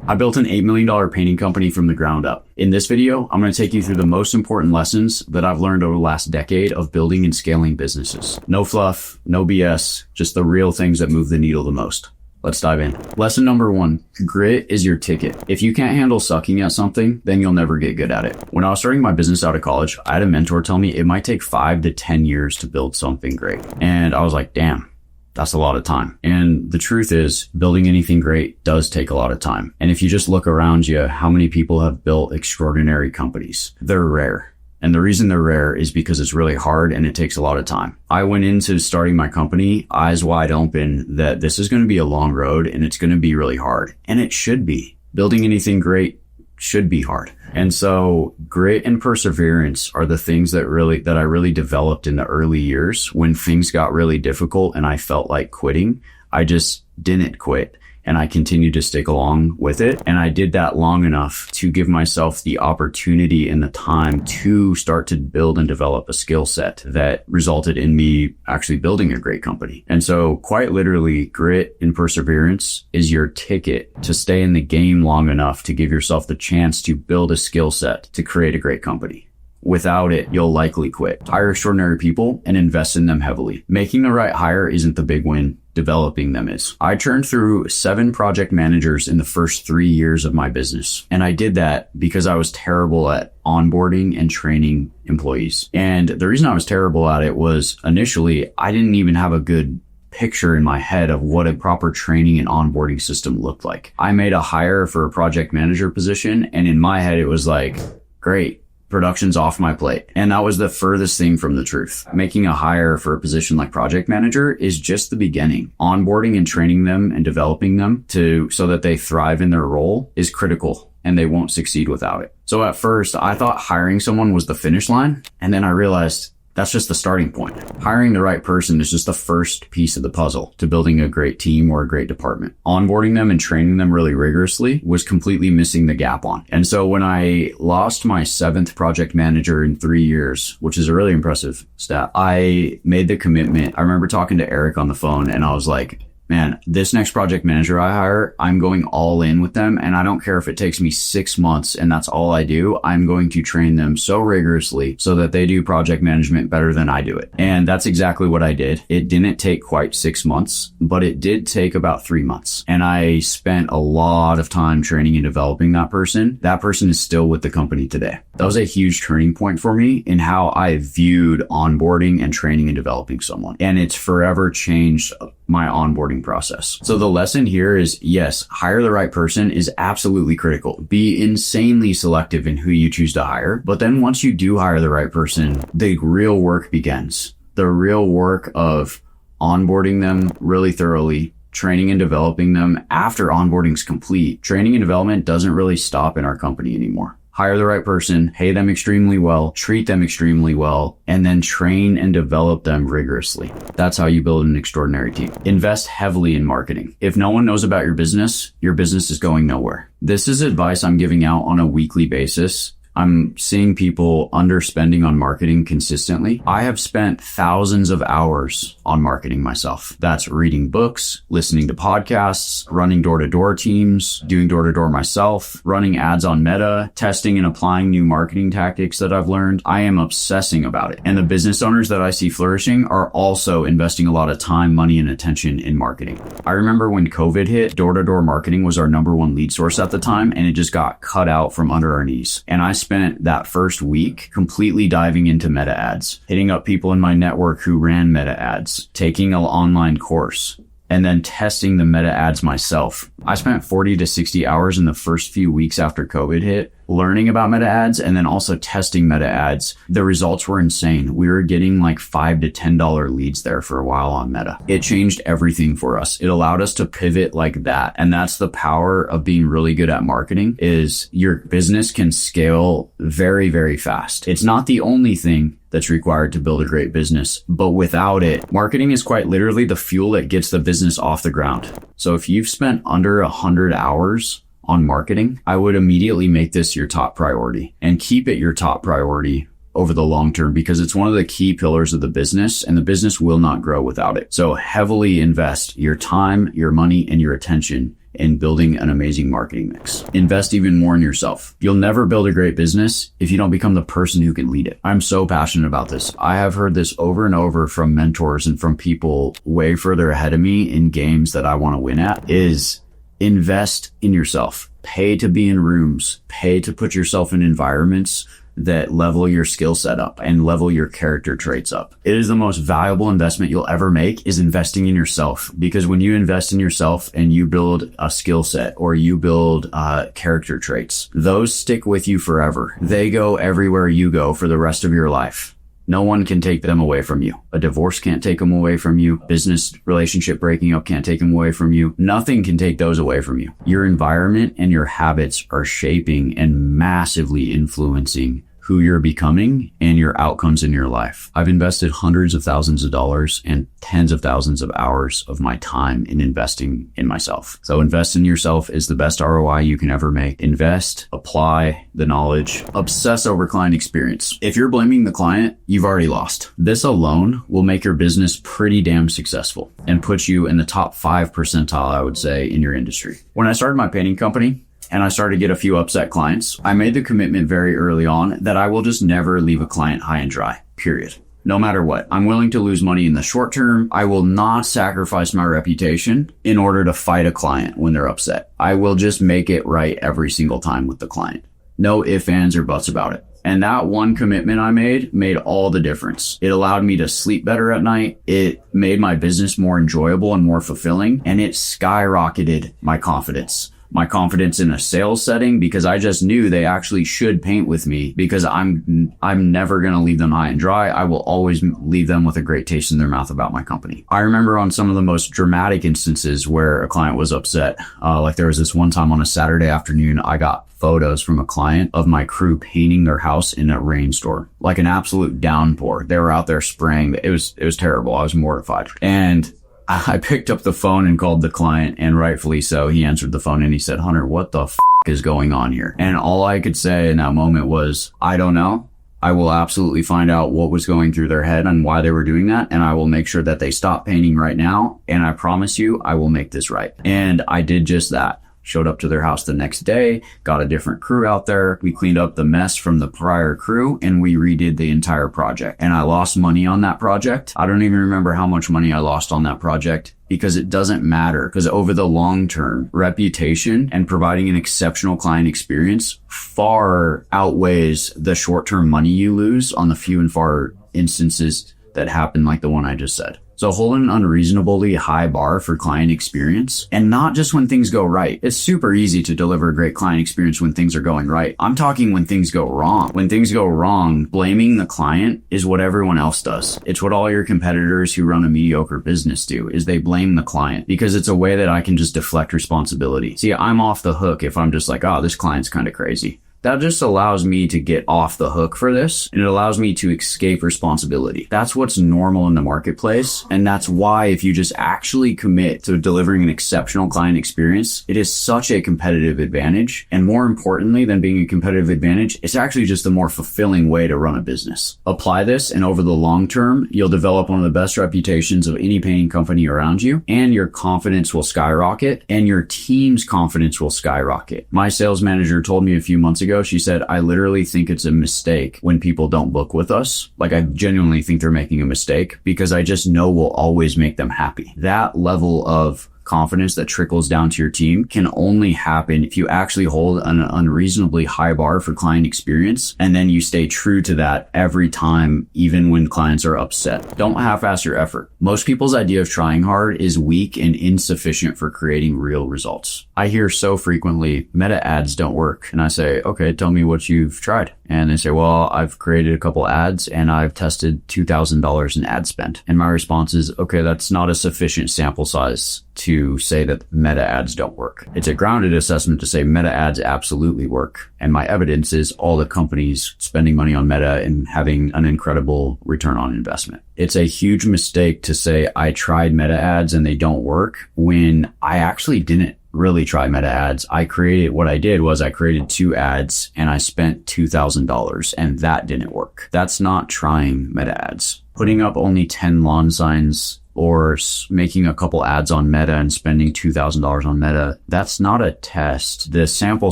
I built an $8 million painting company from the ground up. In this video, I'm going to take you through the most important lessons that I've learned over the last decade of building and scaling businesses. No fluff, no BS, just the real things that move the needle the most. Let's dive in. Lesson number 1, grit is your ticket. If you can't handle sucking at something, then you'll never get good at it. When I was starting my business out of college, I had a mentor tell me it might take 5 to 10 years to build something great. And I was like, damn, that's a lot of time. And the truth is, building anything great does take a lot of time. And if you just look around you, how many people have built extraordinary companies? They're rare. And the reason they're rare is because it's really hard and it takes a lot of time. I went into starting my company eyes wide open that this is going to be a long road and it's going to be really hard. And it should be. Building anything great should be hard. And so grit and perseverance are the things that I really developed in the early years when things got really difficult and I felt like quitting. I just didn't quit. And I continued to stick along with it. And I did that long enough to give myself the opportunity and the time to start to build and develop a skill set that resulted in me actually building a great company. And so quite literally, grit and perseverance is your ticket to stay in the game long enough to give yourself the chance to build a skill set to create a great company. Without it, you'll likely quit. Hire extraordinary people and invest in them heavily. Making the right hire isn't the big win. Developing them is. I churned through 7 project managers in the first 3 years of my business. And I did that because I was terrible at onboarding and training employees. And the reason I was terrible at it was initially, I didn't even have a good picture in my head of what a proper training and onboarding system looked like. I made a hire for a project manager position. And in my head, it was like, great. Production's off my plate. And that was the furthest thing from the truth. Making a hire for a position like project manager is just the beginning. Onboarding and training them and developing them so that they thrive in their role is critical and they won't succeed without it. So at first I thought hiring someone was the finish line. And then I realized that's just the starting point. Hiring the right person is just the first piece of the puzzle to building a great team or a great department. Onboarding them and training them really rigorously was completely missing the gap on. And so when I lost my 7th project manager in 3 years, which is a really impressive stat, I made the commitment. I remember talking to Eric on the phone and I was like, man, this next project manager I hire, I'm going all in with them. And I don't care if it takes me 6 months and that's all I do. I'm going to train them so rigorously so that they do project management better than I do it. And that's exactly what I did. It didn't take quite 6 months, but it did take about 3 months. And I spent a lot of time training and developing that person. That person is still with the company today. That was a huge turning point for me in how I viewed onboarding and training and developing someone. And it's forever changed my onboarding process. So the lesson here is, yes, hire the right person is absolutely critical. Be insanely selective in who you choose to hire. But then once you do hire the right person, the real work begins. The real work of onboarding them really thoroughly, training and developing them after onboarding is complete. Training and development doesn't really stop in our company anymore. Hire the right person, pay them extremely well, treat them extremely well, and then train and develop them rigorously. That's how you build an extraordinary team. Invest heavily in marketing. If no one knows about your business is going nowhere. This is advice I'm giving out on a weekly basis. I'm seeing people underspending on marketing consistently. I have spent thousands of hours on marketing myself. That's reading books, listening to podcasts, running door-to-door teams, doing door-to-door myself, running ads on Meta, testing and applying new marketing tactics that I've learned. I am obsessing about it. And the business owners that I see flourishing are also investing a lot of time, money, and attention in marketing. I remember when COVID hit, door-to-door marketing was our #1 lead source at the time, and it just got cut out from under our knees. And I spent that first week completely diving into meta ads, hitting up people in my network who ran meta ads, taking an online course, and then testing the meta ads myself. I spent 40 to 60 hours in the first few weeks after COVID hit learning about meta ads and then also testing meta ads. The results were insane. We were getting like $5 to $10 leads there for a while on Meta. It changed everything for us. It allowed us to pivot like that. And that's the power of being really good at marketing, is your business can scale very, very fast. It's not the only thing that's required to build a great business, but without it, marketing is quite literally the fuel that gets the business off the ground. So if you've spent under 100 hours on marketing, I would immediately make this your top priority and keep it your top priority over the long term, because it's one of the key pillars of the business and the business will not grow without it. So heavily invest your time, your money, and your attention in building an amazing marketing mix. Invest even more in yourself. You'll never build a great business if you don't become the person who can lead it. I'm so passionate about this. I have heard this over and over from mentors and from people way further ahead of me in games that I want to win at, is invest in yourself. Pay to be in rooms, pay to put yourself in environments that level your skill set up and level your character traits up. It is the most valuable investment you'll ever make, is investing in yourself. Because when you invest in yourself and you build a skill set or you build character traits, those stick with you forever. They go everywhere you go for the rest of your life. No one can take them away from you. A divorce can't take them away from you. Business relationship breaking up can't take them away from you. Nothing can take those away from you. Your environment and your habits are shaping and massively influencing who you're becoming and your outcomes in your life. I've invested hundreds of thousands of dollars and tens of thousands of hours of my time in investing in myself. So invest in yourself is the best ROI you can ever make. Invest, apply the knowledge, obsess over client experience. If you're blaming the client, you've already lost. This alone will make your business pretty damn successful and put you in the top 5 percentile, I would say, in your industry. When I started my painting company, and I started to get a few upset clients, I made the commitment very early on that I will just never leave a client high and dry, period. No matter what. I'm willing to lose money in the short term. I will not sacrifice my reputation in order to fight a client when they're upset. I will just make it right every single time with the client. No ifs, ands, or buts about it. And that one commitment I made all the difference. It allowed me to sleep better at night. It made my business more enjoyable and more fulfilling. And it skyrocketed my confidence. My confidence in a sales setting, because I just knew they actually should paint with me, because I'm never going to leave them high and dry. I will always leave them with a great taste in their mouth about my company. I remember on some of the most dramatic instances where a client was upset. Like there was this one time on a Saturday afternoon, I got photos from a client of my crew painting their house in a rainstorm, like an absolute downpour. They were out there spraying. It was terrible. I was mortified. And I picked up the phone and called the client, and rightfully so. He answered the phone and he said, "Hunter, what the is going on here?" And all I could say in that moment was, I don't know. I will absolutely find out what was going through their head and why they were doing that. And I will make sure that they stop painting right now. And I promise you, I will make this right. And I did just that. Showed up to their house the next day, got a different crew out there. We cleaned up the mess from the prior crew and we redid the entire project. And I lost money on that project. I don't even remember how much money I lost on that project, because it doesn't matter. Because over the long term, reputation and providing an exceptional client experience far outweighs the short term money you lose on the few and far instances that happen like the one I just said. So hold an unreasonably high bar for client experience, and not just when things go right. It's super easy to deliver a great client experience when things are going right. I'm talking when things go wrong. When things go wrong, blaming the client is what everyone else does. It's what all your competitors who run a mediocre business do, is they blame the client, because it's a way that I can just deflect responsibility. See, I'm off the hook if I'm just like, oh, this client's kind of crazy. That just allows me to get off the hook for this, and it allows me to escape responsibility. That's what's normal in the marketplace, and that's why if you just actually commit to delivering an exceptional client experience, it is such a competitive advantage. And more importantly than being a competitive advantage, it's actually just a more fulfilling way to run a business. Apply this, and over the long term, you'll develop one of the best reputations of any painting company around you, and your confidence will skyrocket, and your team's confidence will skyrocket. My sales manager told me a few months ago, she said, "I literally think it's a mistake when people don't book with us. Like, I genuinely think they're making a mistake, because I just know we'll always make them happy." That level of confidence that trickles down to your team can only happen if you actually hold an unreasonably high bar for client experience, and then you stay true to that every time, even when clients are upset. Don't half-ass your effort. Most people's idea of trying hard is weak and insufficient for creating real results. I hear so frequently, meta ads don't work. And I say, okay, tell me what you've tried. And they say, well, I've created a couple ads and I've tested $2,000 in ad spend. And my response is, okay, that's not a sufficient sample size to say that meta ads don't work. It's a grounded assessment to say meta ads absolutely work. And my evidence is all the companies spending money on meta and having an incredible return on investment. It's a huge mistake to say I tried meta ads and they don't work, when I actually didn't really try meta ads. What I did was I created 2 ads and I spent $2,000, and that didn't work. That's not trying meta ads. Putting up only 10 lawn signs or making a couple ads on Meta and spending $2,000 on Meta, that's not a test. The sample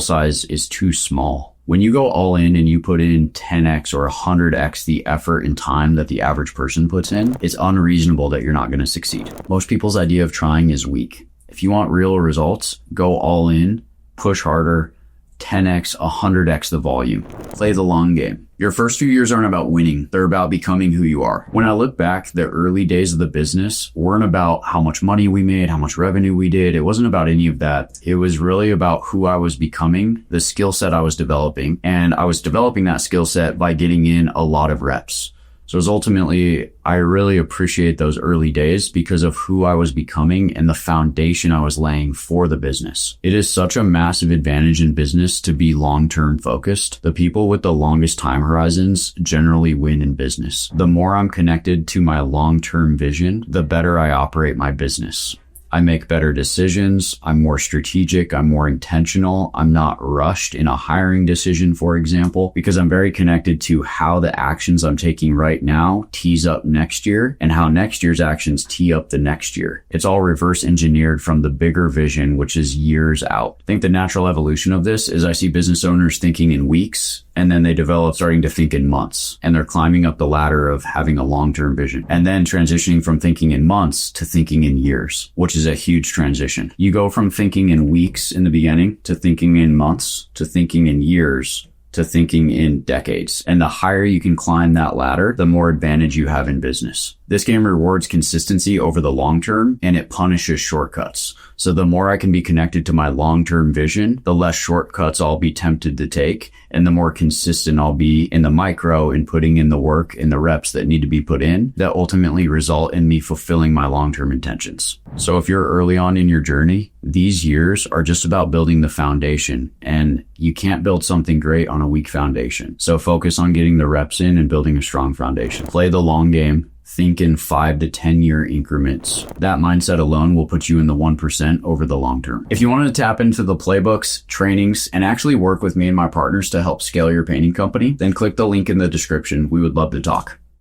size is too small. When you go all in and you put in 10x or 100x the effort and time that the average person puts in, it's unreasonable that you're not going to succeed. Most people's idea of trying is weak. If you want real results, go all in, push harder, 10x, 100x the volume. Play the long game. Your first few years aren't about winning. They're about becoming who you are. When I look back, the early days of the business weren't about how much money we made, how much revenue we did. It wasn't about any of that. It was really about who I was becoming, the skill set I was developing. And I was developing that skill set by getting in a lot of reps. So it's ultimately, I really appreciate those early days because of who I was becoming and the foundation I was laying for the business. It is such a massive advantage in business to be long-term focused. The people with the longest time horizons generally win in business. The more I'm connected to my long-term vision, the better I operate my business. I make better decisions. I'm more strategic. I'm more intentional. I'm not rushed in a hiring decision, for example, because I'm very connected to how the actions I'm taking right now tease up next year and how next year's actions tee up the next year. It's all reverse engineered from the bigger vision, which is years out. I think the natural evolution of this is I see business owners thinking in weeks, and then they develop starting to think in months, and they're climbing up the ladder of having a long-term vision and then transitioning from thinking in months to thinking in years, which is a huge transition. You go from thinking in weeks in the beginning to thinking in months to thinking in years to thinking in decades. And the higher you can climb that ladder, the more advantage you have in business. This game rewards consistency over the long term, and it punishes shortcuts. So the more I can be connected to my long-term vision, the less shortcuts I'll be tempted to take, and the more consistent I'll be in the micro and putting in the work and the reps that need to be put in that ultimately result in me fulfilling my long-term intentions. So if you're early on in your journey, these years are just about building the foundation, and you can't build something great on a weak foundation. So focus on getting the reps in and building a strong foundation. Play the long game. Think in 5 to 10 year increments. That mindset alone will put you in the 1% over the long term. If you want to tap into the playbooks, trainings, and actually work with me and my partners to help scale your painting company, then click the link in the description. We would love to talk.